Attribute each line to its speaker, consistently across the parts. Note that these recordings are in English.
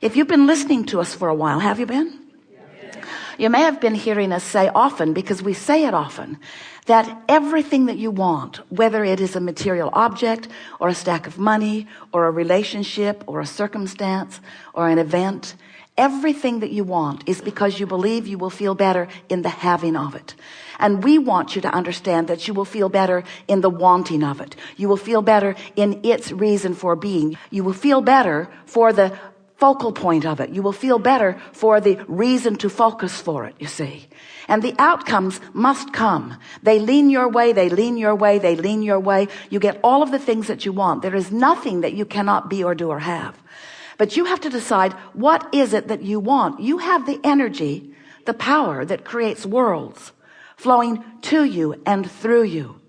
Speaker 1: If you've been listening to us for a while, have you been? You may have been hearing us say often, because we say it often, that everything that you want, whether it is a material object or a stack of money or a relationship or a circumstance or an event, everything that you want is because you believe you will feel better in the having of it. And we want you to understand that you will feel better in the wanting of it. You will feel better in its reason for being. You will feel better for the focal point of it. You will feel better for the reason to focus for it, you see. And the outcomes must come. They lean your way, they lean your way, they lean your way. You get all of the things that you want. There is nothing that you cannot be or do or have. But you have to decide, what is it that you want? You have the energy, the power that creates worlds flowing to you and through you.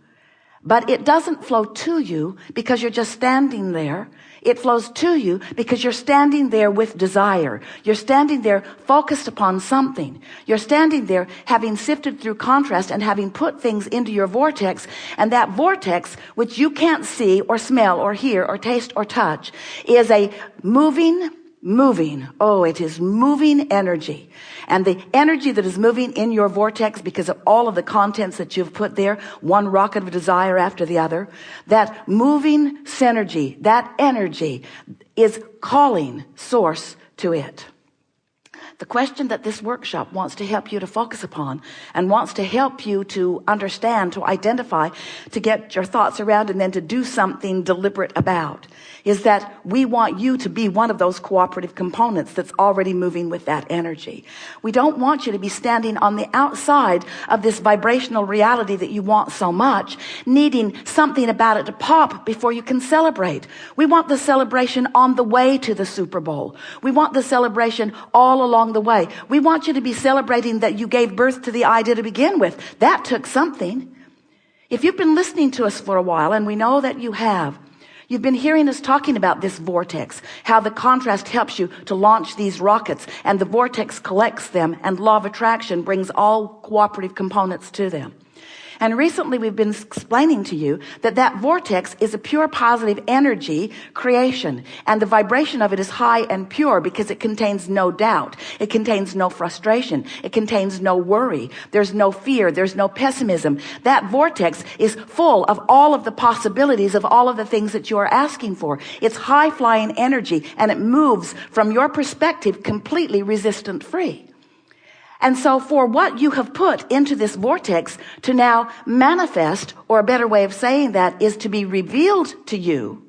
Speaker 1: But it doesn't flow to you because you're just standing there. It flows to you because you're standing there with desire. You're standing there focused upon something. You're standing there having sifted through contrast and having put things into your vortex. And that vortex, which you can't see or smell or hear or taste or touch, is a moving, it is moving energy. And the energy that is moving in your vortex, because of all of the contents that you've put there, one rocket of desire after the other, that moving synergy, that energy is calling source to it. The question that this workshop wants to help you to focus upon and wants to help you to understand, to identify, to get your thoughts around, and then to do something deliberate about, is that we want you to be one of those cooperative components that's already moving with that energy. We don't want you to be standing on the outside of this vibrational reality that you want so much, needing something about it to pop before you can celebrate. We want the celebration on the way to the Super Bowl. We want the celebration all along the way. We want you to be celebrating that you gave birth to the idea to begin with. That took something. If you've been listening to us for a while, and we know that you have, you've been hearing us talking about this vortex, how the contrast helps you to launch these rockets, and the vortex collects them, and law of attraction brings all cooperative components to them. And recently we've been explaining to you that that vortex is a pure positive energy creation. And the vibration of it is high and pure because it contains no doubt. It contains no frustration. It contains no worry. There's no fear. There's no pessimism. That vortex is full of all of the possibilities of all of the things that you are asking for. It's high flying energy, and it moves from your perspective completely resistant free. And so for what you have put into this vortex to now manifest, or a better way of saying that is to be revealed to you,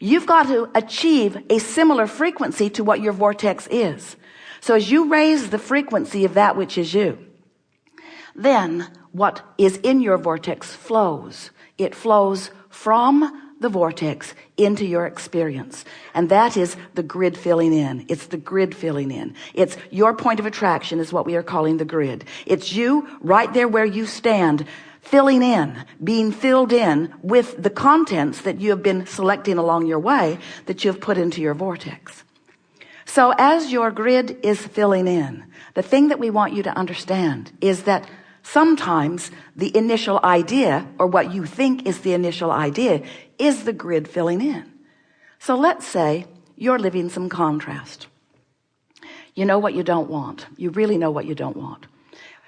Speaker 1: you've got to achieve a similar frequency to what your vortex is. So as you raise the frequency of that which is you, then what is in your vortex flows. It flows from the vortex into your experience. And that is the grid filling in. It's the grid filling in. It's your point of attraction is what we are calling the grid. It's you right there where you stand, filling in, being filled in with the contents that you have been selecting along your way that you have put into your vortex. So as your grid is filling in, the thing that we want you to understand is that sometimes the initial idea, or what you think is the initial idea, is the grid filling in. So let's say you're living some contrast. You know what you don't want. You really know what you don't want.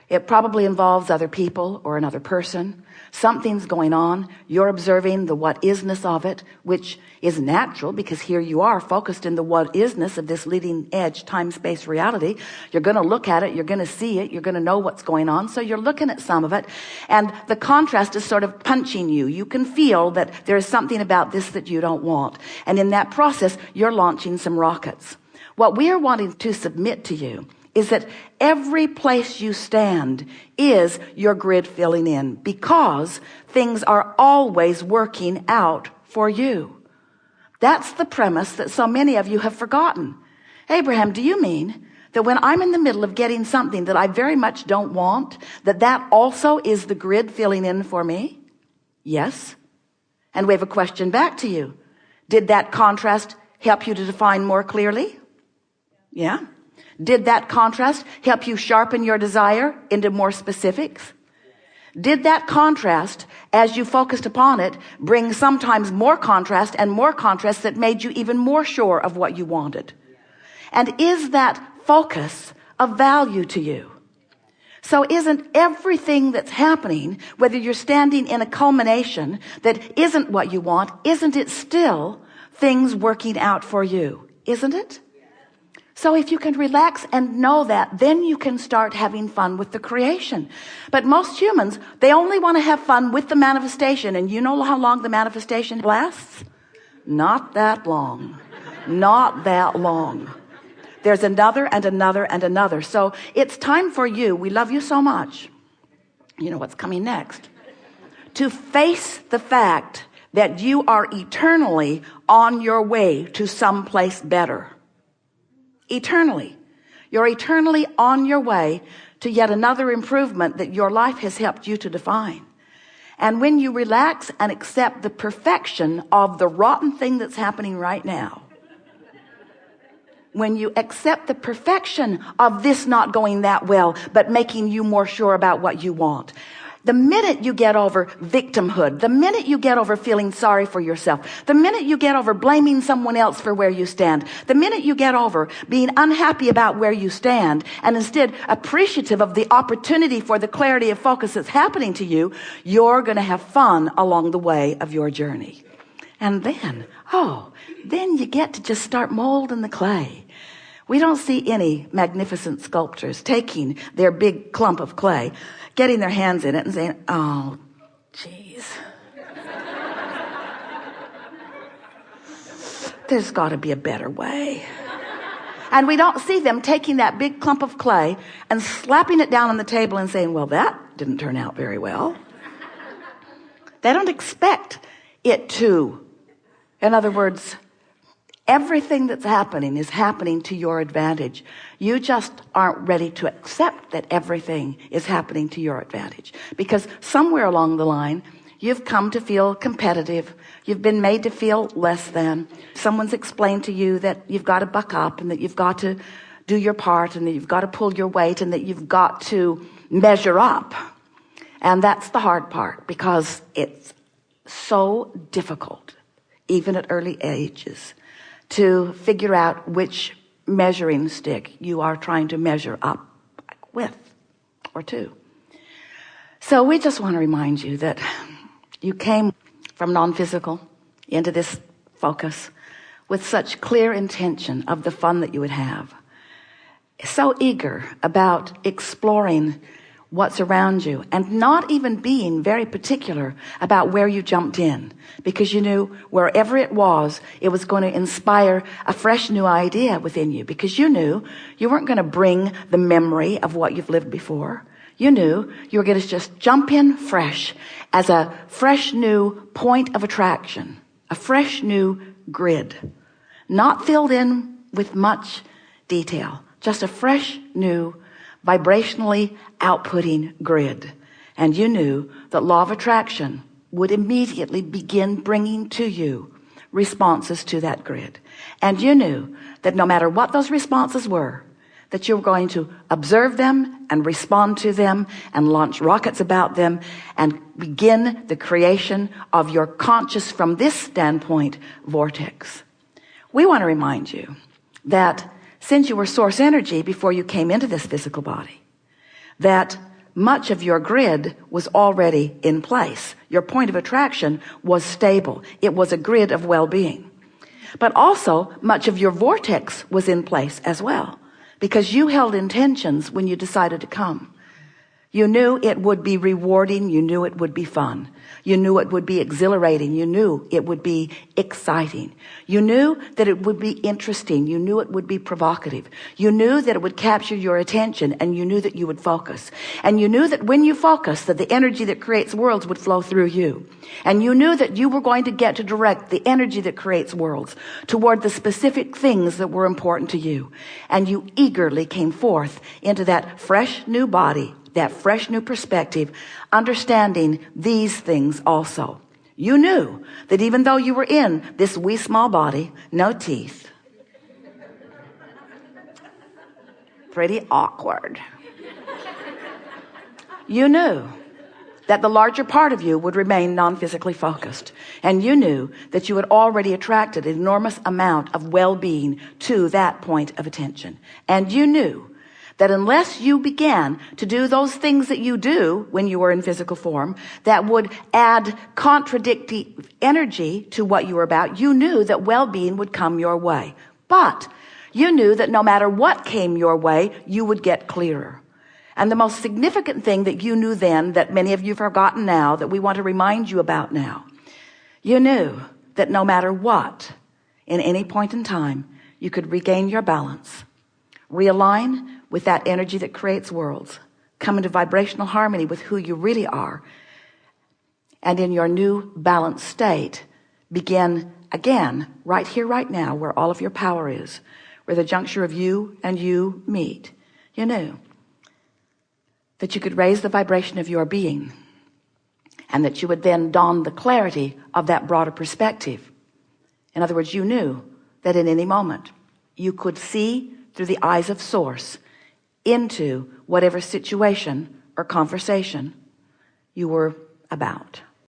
Speaker 1: It probably involves other people or another person. Something's going on. You're observing the what isness of it, which is natural because here you are focused in the what isness of this leading edge time-space reality. You're going to look at it. You're going to see it. You're going to know what's going on. So you're looking at some of it, and the contrast is sort of punching you. You can feel that there is something about this that you don't want. And in that process, you're launching some rockets. What we are wanting to submit to you is that every place you stand is your grid filling in, because things are always working out for you. That's the premise that so many of you have forgotten. Abraham, do you mean that when I'm in the middle of getting something that I very much don't want, that also is the grid filling in for me? Yes. And we have a question back to you. Did that contrast help you to define more clearly? Yeah. Did that contrast help you sharpen your desire into more specifics? Did that contrast, as you focused upon it, bring sometimes more contrast and more contrast that made you even more sure of what you wanted? And is that focus of value to you? So isn't everything that's happening, whether you're standing in a culmination that isn't what you want, isn't it still things working out for you? Isn't it? So if you can relax and know that, then you can start having fun with the creation. But most humans, they only want to have fun with the manifestation. And you know how long the manifestation lasts? Not that long. Not that long. There's another and another and another. So it's time for you. We love you so much. You know what's coming next. To face the fact that you are eternally on your way to someplace better. Eternally. You're eternally on your way to yet another improvement that your life has helped you to define. And when you relax and accept the perfection of the rotten thing that's happening right now, when you accept the perfection of this not going that well, but making you more sure about what you want, the minute you get over victimhood, the minute you get over feeling sorry for yourself, the minute you get over blaming someone else for where you stand, the minute you get over being unhappy about where you stand and instead appreciative of the opportunity for the clarity of focus that's happening to you, you're going to have fun along the way of your journey. And then, then you get to just start molding the clay. We don't see any magnificent sculptors taking their big clump of clay, getting their hands in it and saying, oh, geez. There's got to be a better way. And we don't see them taking that big clump of clay and slapping it down on the table and saying, well, that didn't turn out very well. They don't expect it to. In other words, everything that's happening is happening to your advantage. You just aren't ready to accept that everything is happening to your advantage. Because somewhere along the line, you've come to feel competitive. You've been made to feel less than. Someone's explained to you that you've got to buck up and that you've got to do your part and that you've got to pull your weight and that you've got to measure up. And that's the hard part because it's so difficult, even at early ages, to figure out which measuring stick you are trying to measure up with or to. So we just want to remind you that you came from non-physical into this focus with such clear intention of the fun that you would have. So eager about exploring what's around you and not even being very particular about where you jumped in, because you knew wherever it was going to inspire a fresh new idea within you, because you knew you weren't going to bring the memory of what you've lived before. You knew you were going to just jump in fresh as a fresh new point of attraction, a fresh new grid, not filled in with much detail, just a fresh new vibrationally outputting grid. And you knew that law of attraction would immediately begin bringing to you responses to that grid. And you knew that no matter what those responses were, that you were going to observe them and respond to them and launch rockets about them and begin the creation of your conscious, from this standpoint, vortex. We want to remind you that since you were source energy before you came into this physical body, that much of your grid was already in place. Your point of attraction was stable. It was a grid of well-being. But also much of your vortex was in place as well, because you held intentions when you decided to come. You knew it would be rewarding. You knew it would be fun. You knew it would be exhilarating. You knew it would be exciting. You knew that it would be interesting. You knew it would be provocative. You knew that it would capture your attention, and you knew that you would focus. And you knew that when you focus, that the energy that creates worlds would flow through you. And you knew that you were going to get to direct the energy that creates worlds toward the specific things that were important to you. And you eagerly came forth into that fresh new body, that fresh new perspective, understanding these things also. You knew that even though you were in this wee small body, no teeth, pretty awkward, you knew that the larger part of you would remain non-physically focused. And you knew that you had already attracted an enormous amount of well-being to that point of attention. And you knew that unless you began to do those things that you do when you were in physical form that would add contradictory energy to what you were about, you knew that well-being would come your way. But you knew that no matter what came your way, you would get clearer. And the most significant thing that you knew then, that many of you have forgotten now, that we want to remind you about now, you knew that no matter what, in any point in time, you could regain your balance, realign with that energy that creates worlds, come into vibrational harmony with who you really are, and in your new balanced state, begin again, right here, right now, where all of your power is, where the juncture of you and you meet. You knew that you could raise the vibration of your being, and that you would then don the clarity of that broader perspective. In other words, you knew that in any moment you could see through the eyes of source into whatever situation or conversation you were about.